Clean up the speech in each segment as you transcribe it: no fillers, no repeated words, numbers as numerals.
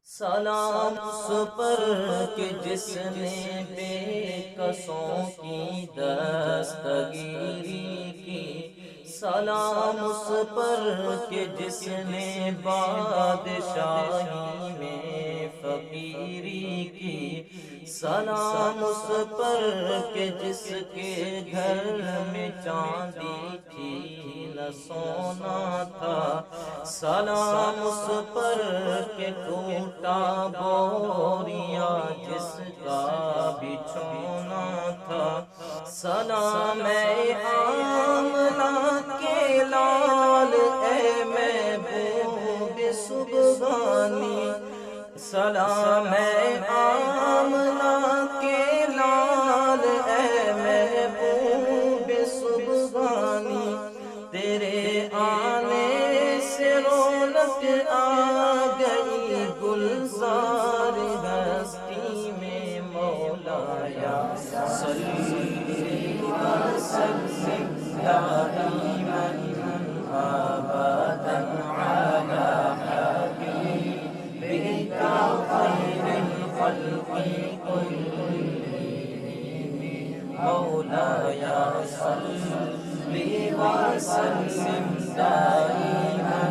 سلام اس پر کہ جس نے بے کسوں کی دستگیری کی، سلام اس پر کہ جس نے بادشاہی میں فقیری کی، سلام اس پر کہ جس کے گھر میں چاندی تھی نہ سونا تھا، سلام اس پر کہ ٹوٹا بوریا جس کا بچھونا تھا، سلام اے آمنہ کے لال اے محبوب سبحانی، سلام اے آمنہ کے لال اے محبوب سبحانی، تیرے آنے سے رونق آ گئی گلزار ہستی میں، مولایا صلی وسلم دائما ابدا علی حبیبک خیر الخلق کلہم، مولایا صلی وسلم دائما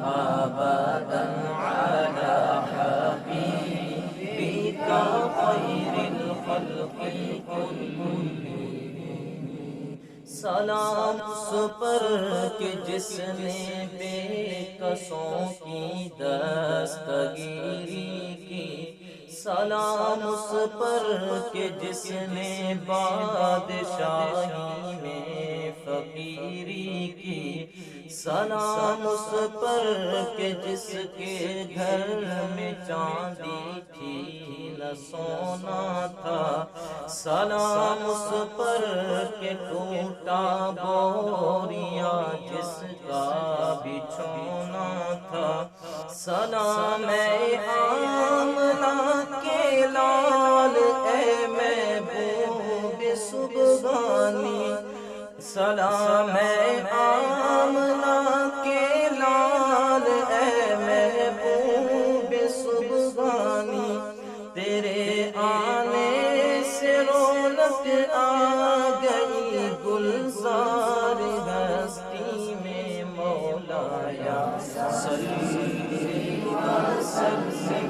ابدا علی حبیبک خیر الخلق کلہم، سلام اس پر کہ جس نے بے کسوں کی دستگیری کی، سلام اس پر کہ جس نے بادشاہی میں فقیری کی، سلام اس پر کہ جس کے گھر میں چاندی تھی نہ سونا تھا، سلام اس پر کہ ٹوٹا بوریا جس کا بچھونا تھا، سلام اے آمنہ کے لال اے محبوب سبحانی، سلام اے آمنہ کے لال اے محبوب سبحانی، تیرے آنے سے رونق آ گئی گلزار ہستی میں، مولایا صلی وسلم